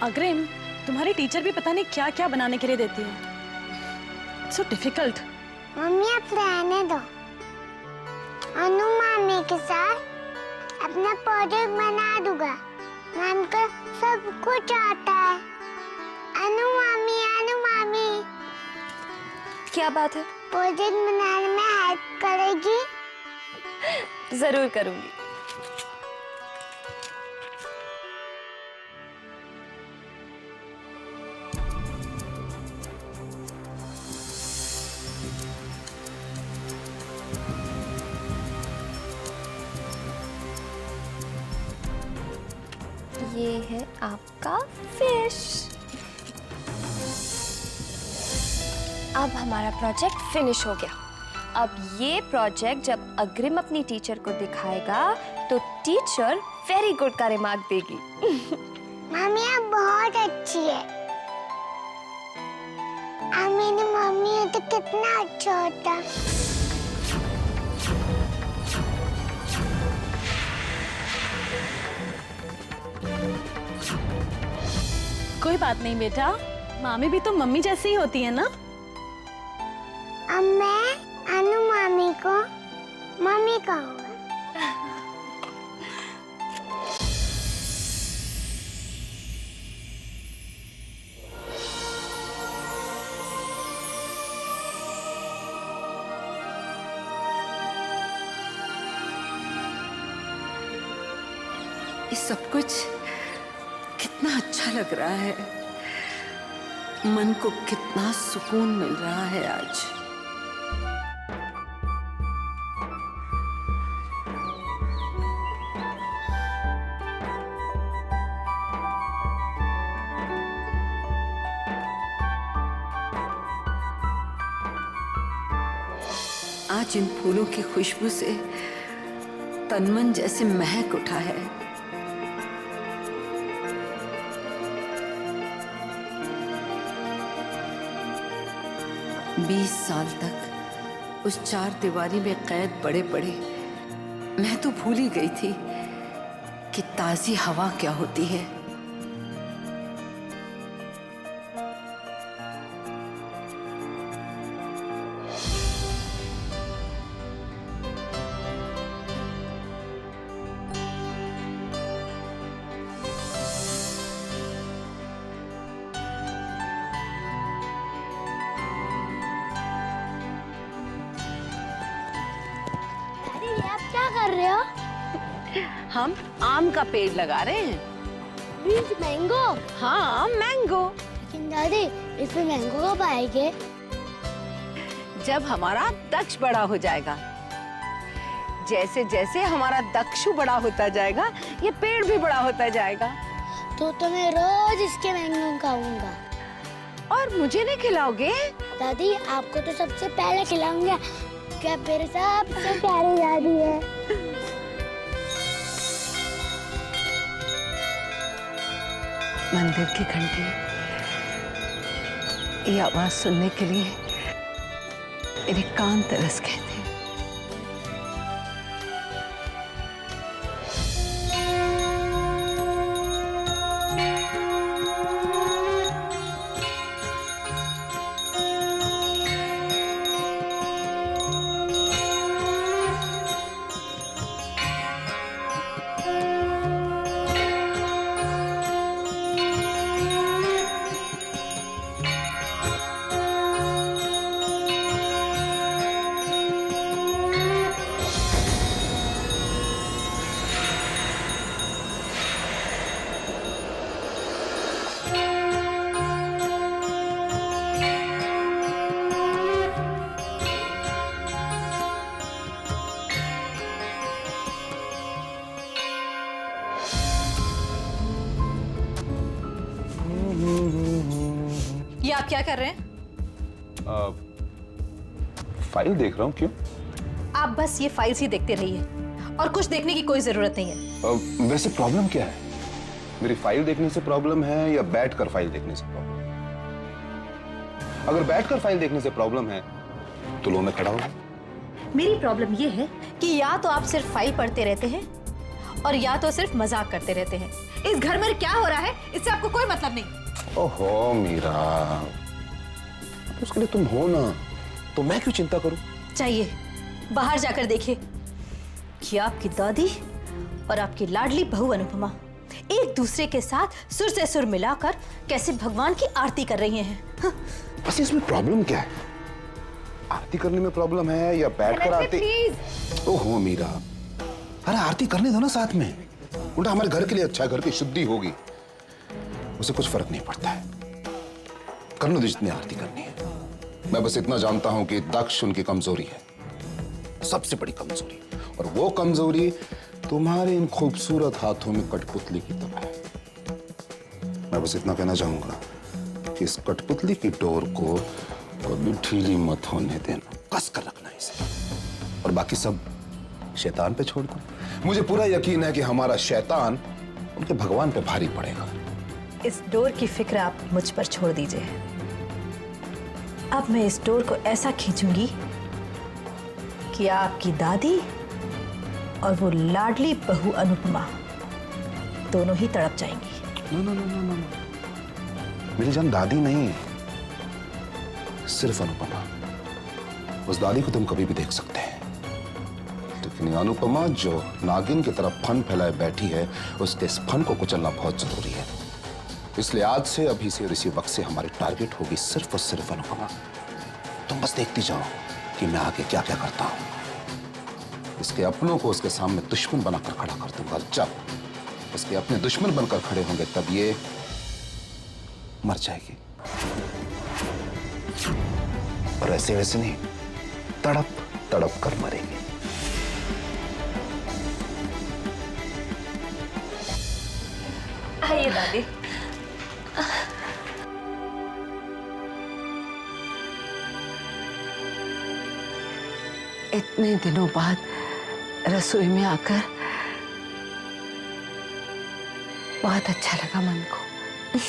अग्रिम, तुम्हारी टीचर भी पता नहीं क्या क्या बनाने के लिए देती है। It's so difficult. मम्मी आप रहने दो। अनु मामी के साथ अपना प्रोजेक्ट बना दूंगा। मैम को सब कुछ आता है। अनु मामी क्या बात है? प्रोजेक्ट बनाने में हेल्प करेगी? जरूर करूंगी। ये है आपका फिश। अब हमारा प्रोजेक्ट फिनिश हो गया। अब ये प्रोजेक्ट जब अग्रिम अपनी टीचर को दिखाएगा तो टीचर वेरी गुड का रिमार्क देगी। मम्मी आप बहुत अच्छी है। अब मेरी मम्मी है तो कितना अच्छा होता। कोई बात नहीं बेटा, मामी भी तो मम्मी जैसी ही होती है ना। अब मैं अनु मामी को मम्मी कहूँगा। ये सब कुछ कितना अच्छा लग रहा है, मन को कितना सुकून मिल रहा है आज। आज इन फूलों की खुशबू से तन मन जैसे महक उठा है। बीस साल तक उस चार दीवारी में कैद पड़े पड़े मैं तो भूल ही गई थी कि ताजी हवा क्या होती है। आप क्या कर रहे हो? हम आम का पेड़ लगा रहे हैं। बीज मैंगो? हाँ, मैंगो। लेकिन दादी इसमें मैंगो कब आएंगे? जब हमारा दक्ष बड़ा हो जाएगा। जैसे जैसे हमारा दक्षु बड़ा होता जाएगा, ये पेड़ भी बड़ा होता जाएगा। तो मैं रोज इसके मैंगो खाऊंगा। और मुझे नहीं खिलाओगे? दादी आपको तो सबसे पहले खिलाऊंगा। क्या मेरे सबसे प्यारी दादी है। मंदिर की घंटी ये आवाज सुनने के लिए मेरे कान तरस गए थे। ये आप क्या कर रहे हैं? फाइल देख रहा हूँ। क्यों? आप बस ये फाइल्स ही देखते रहिए और कुछ देखने की कोई जरूरत नहीं है। वैसे प्रॉब्लम क्या है? मेरी फाइल देखने से प्रॉब्लम है या बैठकर फाइल देखने से प्रॉब्लम? अगर बैठकर फाइल देखने से प्रॉब्लम है तो लो मैं खड़ा हूं। मेरी प्रॉब्लम ये है कि या तो आप सिर्फ फाइल पढ़ते रहते हैं और या तो सिर्फ मजाक करते रहते हैं। इस घर में क्या हो रहा है इससे आपको कोई मतलब नहीं। ओहो मीरा, उसके लिए तुम हो ना, तो मैं क्यों चिंता करूं? चाहिए, बाहर जाकर देखिए कि आपकी दादी और आपकी लाडली बहू अनुपमा एक दूसरे के साथ सुर से सुर मिलाकर कैसे भगवान की आरती कर रही हैं। बस इसमें प्रॉब्लम क्या है? आरती करने में प्रॉब्लम है या बैठकर आरती? ओहो मीरा, अरे आरती करने दो ना साथ में, उल्टा हमारे घर के लिए अच्छा है, घर की शुद्धि होगी, उसे कुछ फर्क नहीं पड़ता है। करने दो जितनी आरती करनी है। मैं बस इतना जानता हूं कि दक्ष उनकी कमजोरी है, सबसे बड़ी कमजोरी, और वो कमजोरी तुम्हारे इन खूबसूरत हाथों में कठपुतली की तरह है। मैं बस इतना कहना चाहूंगा कि इस कठपुतली की डोर को कभी ढीली मत होने देना, कस कर रखना है। आसानी से, और बाकी सब शैतान पे छोड़ दो। मुझे पूरा यकीन है कि हमारा शैतान उनके भगवान पे भारी पड़ेगा। इस डोर की फिक्र आप मुझ पर छोड़ दीजिए। अब मैं इस डोर को ऐसा खींचूंगी कि आपकी दादी और वो लाडली बहू अनुपमा दोनों ही तड़प जाएंगी। No no no no no, मेरी जान दादी नहीं, सिर्फ अनुपमा। उस दादी को तुम कभी भी देख सकते हैं, लेकिन अनुपमा जो नागिन की तरफ फन फैलाए बैठी है, उसके इस फन को कुचलना बहुत जरूरी है। इसलिए आज से, अभी से और इसी वक्त से हमारी टारगेट होगी सिर्फ और सिर्फ अनुपमा। तुम बस देखती जाओ कि मैं आगे क्या क्या करता हूं। इसके अपनों को उसके सामने दुश्मन बनाकर खड़ा कर दूंगा। जब उसके अपने दुश्मन बनकर खड़े होंगे तब ये मर जाएगी, और ऐसे वैसे नहीं, तड़प तड़प कर मरेगी। आइए दादी। इतने दिनों बाद रसोई में आकर बहुत अच्छा लगा मन को।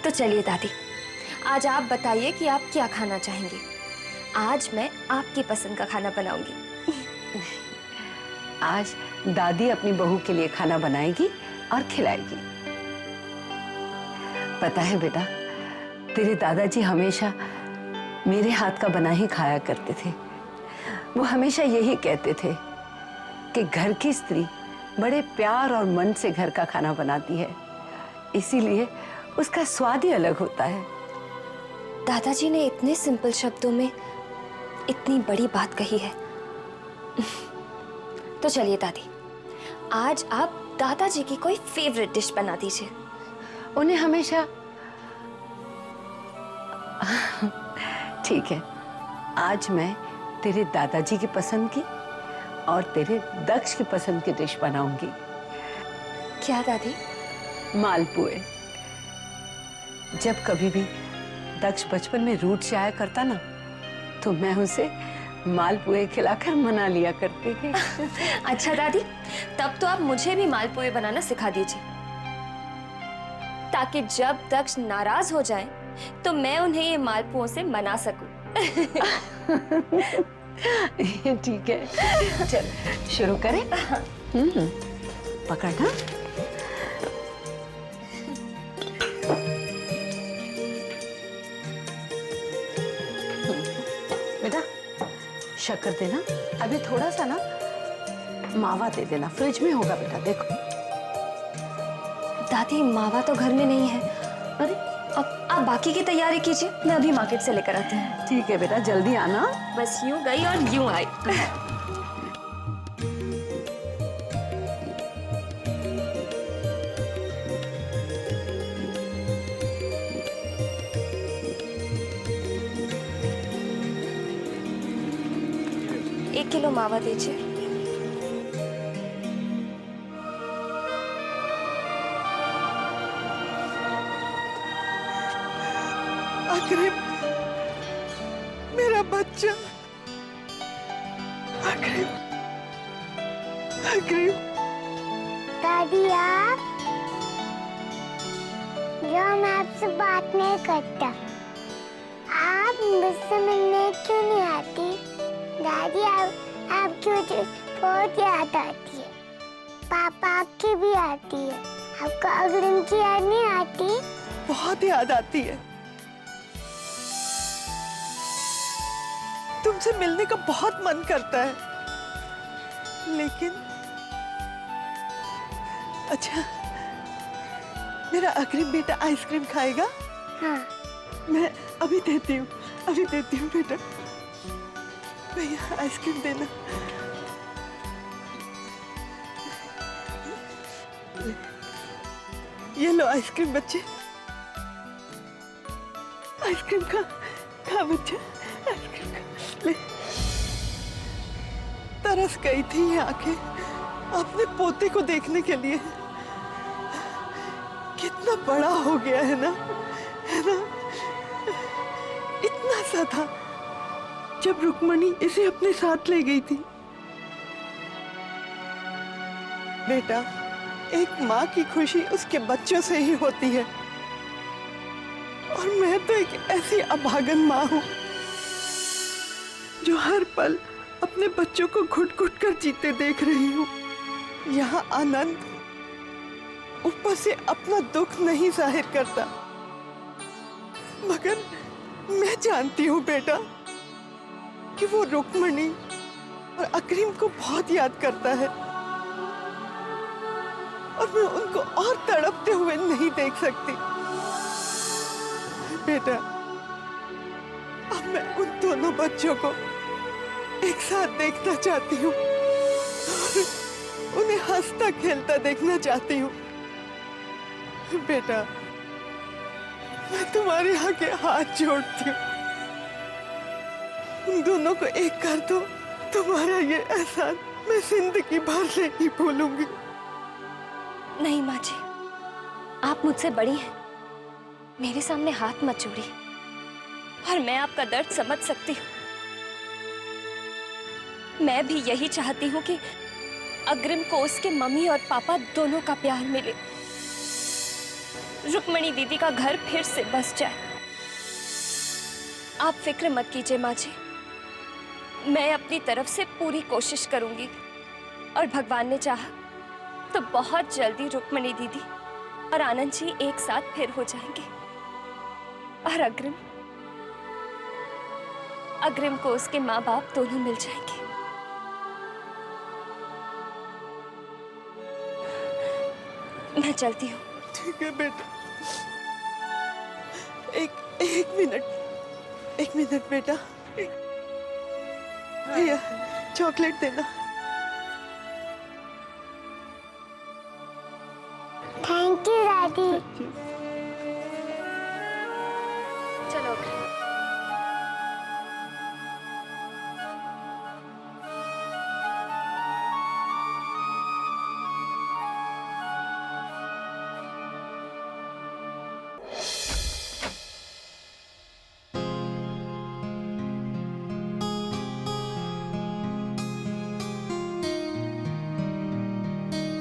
तो चलिए दादी, आज आप बताइए कि आप क्या खाना चाहेंगे। आज मैं आपकी पसंद का खाना बनाऊंगी। आज दादी अपनी बहू के लिए खाना बनाएगी और खिलाएगी। पता है बेटा, तेरे दादाजी हमेशा मेरे हाथ का बना ही खाया करते थे। वो हमेशा यही कहते थे कि घर की स्त्री बड़े प्यार और मन से घर का खाना बनाती है, इसीलिए उसका स्वाद ही अलग होता है। दादाजी ने इतने सिंपल शब्दों में इतनी बड़ी बात कही है। तो चलिए दादी, आज आप दादाजी की कोई फेवरेट डिश बना दीजिए। उन्हें हमेशा ठीक है, आज मैं तेरे दादाजी की पसंद की और तेरे दक्ष की पसंद की डिश बनाऊंगी। क्या दादी? मालपुए। जब कभी भी दक्ष बचपन में रूठ जाया करता ना, तो मैं उसे मालपुए खिलाकर मना लिया करती थी। अच्छा दादी, तब तो आप मुझे भी मालपुए बनाना सिखा दीजिए, ताकि जब दक्ष नाराज हो जाएं, तो मैं उन्हें ये मालपुओं से मना सकूं। ठीक है, चल शुरू करें। पकड़ना। बेटा शक्कर देना, अभी थोड़ा सा ना मावा दे देना, फ्रिज में होगा बेटा। देखो दादी, मावा तो घर में नहीं है। अरे अब आप बाकी की तैयारी कीजिए, मैं अभी मार्केट से लेकर आती हूँ। ठीक है बेटा, जल्दी आना। बस यूं गई और यूं आई। एक किलो मावा दीजिए। अग्रिम, मेरा बच्चा। अग्रिम, अग्रिम। दादी आप, जो मैं आपसे बात नहीं करता, आप मुझसे मिलने क्यों नहीं आती? दादी आपकी मुझे बहुत याद आती है। पापा आपकी भी आती है। आपको अग्रिम की याद नहीं आती? बहुत याद आती है। तुमसे मिलने का बहुत मन करता है, लेकिन अच्छा, मेरा अग्रिम बेटा आइसक्रीम खाएगा? हाँ। मैं अभी देती हूँ, अभी देती हूँ बेटा। भैया आइसक्रीम देना। ये लो आइसक्रीम बच्चे, आइसक्रीम खा, खा बच्चे, आइसक्रीम खा। ले। तरस गई थी ये आंखें अपने पोते को देखने के लिए। कितना बड़ा हो गया है ना, इतना सा था जब रुक्मणी इसे अपने साथ ले गई थी। बेटा, एक माँ की खुशी उसके बच्चों से ही होती है, और मैं तो एक ऐसी अभागन माँ हूँ जो हर पल अपने बच्चों को घुट-घुट कर जीते देख रही हूँ। यहाँ आनंद ऊपर से अपना दुख नहीं जाहिर करता, मगर मैं जानती हूँ बेटा कि वो रुक्मणी और अग्रिम को बहुत याद करता है, और मैं उनको और तड़पते हुए नहीं देख सकती। बेटा, अब मैं उन दोनों बच्चों को एक साथ देखना चाहती हूँ, उन्हें हंसता खेलता देखना चाहती हूँ। बेटा, मैं तुम्हारे आगे हाथ जोड़ती हूँ, उन दोनों को एक कर दो। तुम्हारा ये एहसान मैं जिंदगी भर नहीं भूलूंगी। नहीं माँ जी, आप मुझसे बड़ी हैं, मेरे सामने हाथ मत जोड़िए, और मैं आपका दर्द समझ सकती हूँ। मैं भी यही चाहती हूँ कि अग्रिम को उसके मम्मी और पापा दोनों का प्यार मिले, रुक्मणी दीदी का घर फिर से बस जाए। आप फिक्र मत कीजिए माँ जी, मैं अपनी तरफ से पूरी कोशिश करूंगी, और भगवान ने चाहा तो बहुत जल्दी रुक्मणी दीदी और आनंद जी एक साथ फिर हो जाएंगे, और अग्रिम को उसके माँ बाप दोनों मिल जाएंगे। मैं चलती हूँ। ठीक है बेटा। एक मिनट बेटा। भैया, चॉकलेट देना। थैंक यू दादी। चलो अग्रिम।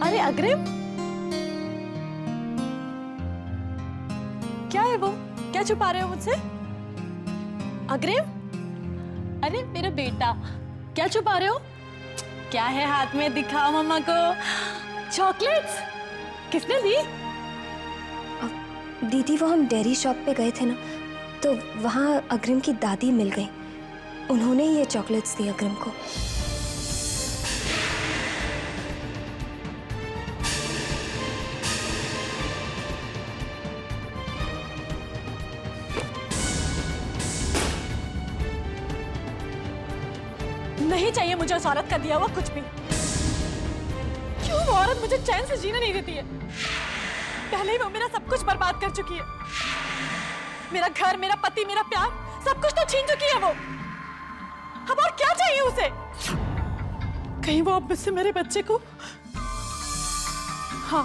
अरे अग्रिम, क्या है वो? क्या छुपा रहे हो मुझसे? अग्रिम, अरे मेरा बेटा, क्या छुपा रहे हो? क्या है हाथ में? दिखाओ मम्मा को। चॉकलेट्स किसने दी? दीदी, वो हम डेयरी शॉप पे गए थे ना, तो वहाँ अग्रिम की दादी मिल गई, उन्होंने ये चॉकलेट्स दी अग्रिम को। नहीं चाहिए मुझे उस औरत का दिया हुआ कुछ भी। क्यों वो औरत मुझे चैन से जीने नहीं देती है? पहले ही वो मेरा सब कुछ बर्बाद कर चुकी है, मेरा घर, मेरा पति, मेरा प्यार, सब कुछ तो छीन चुकी है वो। अब और क्या चाहिए उसे? कहीं वो अब मुझसे मेरे बच्चे को, हाँ,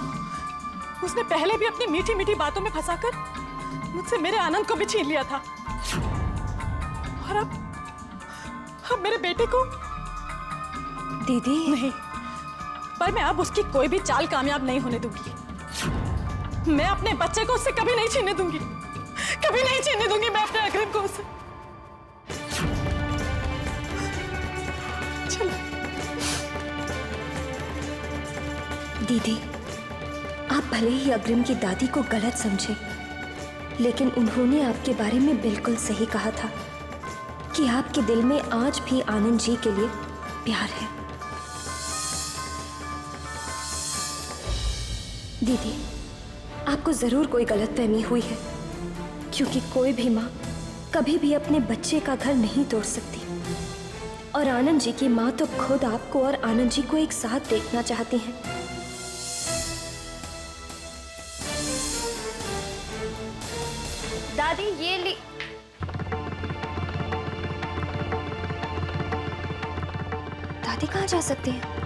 उसने पहले भी अपनी मीठी मीठी बातों में फंसाकर मुझसे मेरे आनंद को भी छीन लिया था, और अब मेरे बेटे को। दीदी नहीं, पर मैं अब उसकी कोई भी चाल कामयाब नहीं होने दूंगी। मैं अपने बच्चे को उससे कभी नहीं छीनने दूंगी, कभी नहीं छीनने दूंगी मैं अपने अग्रिम को उससे। चलो दीदी, आप भले ही अग्रिम की दादी को गलत समझे, लेकिन उन्होंने आपके बारे में बिल्कुल सही कहा था कि आपके दिल में आज भी आनंद जी के लिए प्यार है। दीदी, आपको जरूर कोई गलतफहमी हुई है, क्योंकि कोई भी माँ कभी भी अपने बच्चे का घर नहीं तोड़ सकती, और आनंद जी की माँ तो खुद आपको और आनंद जी को एक साथ देखना चाहती हैं। दादी, ये ली। दादी कहाँ जा सकती हैं?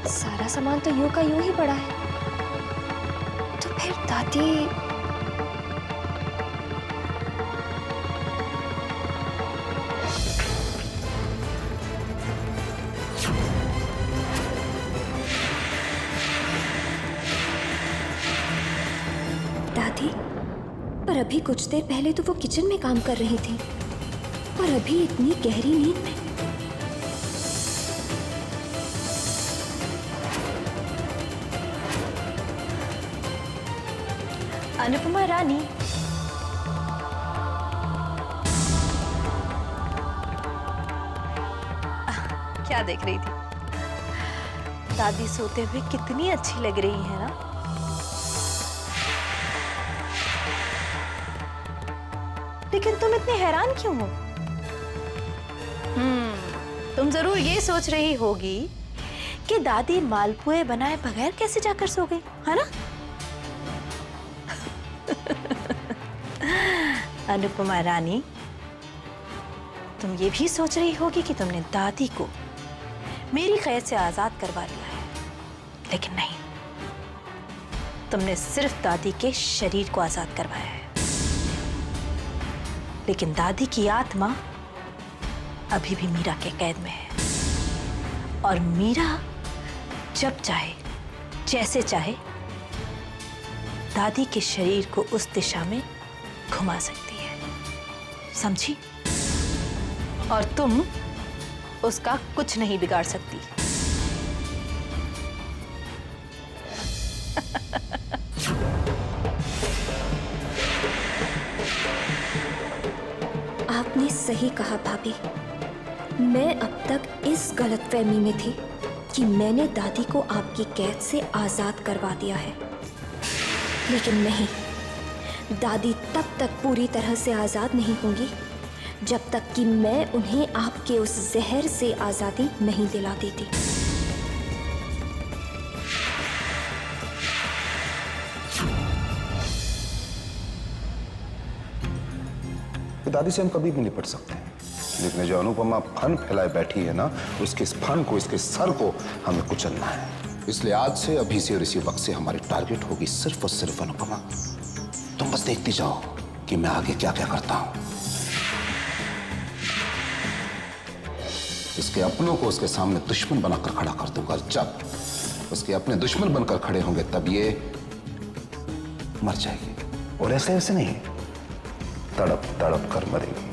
सारा सामान तो यूं का यूं ही पड़ा है, तो फिर दादी थी, पर अभी कुछ देर पहले तो वो किचन में काम कर रही थी, पर अभी इतनी गहरी नींद में। अनुपमा रानी, क्या देख रही थी? दादी सोते हुए कितनी अच्छी लग रही है ना? लेकिन तुम इतनी हैरान क्यों हो? तुम जरूर ये सोच रही होगी कि दादी मालपुए बनाए बगैर कैसे जाकर सो गई, है ना? अनुपमा रानी, तुम ये भी सोच रही होगी कि तुमने दादी को मेरी कैद से आजाद करवा लिया है, लेकिन नहीं, तुमने सिर्फ दादी के शरीर को आजाद करवाया है। लेकिन दादी की आत्मा अभी भी मीरा के कैद में है, और मीरा जब चाहे, जैसे चाहे, दादी के शरीर को उस दिशा में घुमा सकती है, समझी? और तुम उसका कुछ नहीं बिगाड़ सकती। आपने सही कहा भाभी। मैं अब तक इस गलतफहमी में थी कि मैंने दादी को आपकी कैद से आजाद करवा दिया है, लेकिन नहीं, दादी तब तक पूरी तरह से आजाद नहीं होंगी जब तक कि मैं उन्हें आपके उस जहर से आजादी नहीं दिला देती। दादी से हम कभी भी निपट सकते हैं, लेकिन जो अनुपमा फन फैलाए बैठी है ना, उसके इस फन को, इसके सर को हमें कुचलना है। इसलिए आज से, अभी से और इसी वक्त से हमारी टारगेट होगी सिर्फ और सिर्फ अनुपमा। तुम बस देखती जाओ कि मैं आगे क्या क्या करता हूं। इसके अपनों को उसके सामने दुश्मन बनाकर खड़ा कर दूंगा। जब उसके अपने दुश्मन बनकर खड़े होंगे तब ये मर जाएगी, और ऐसे ऐसे नहीं, तड़प तड़प कर मरेगी।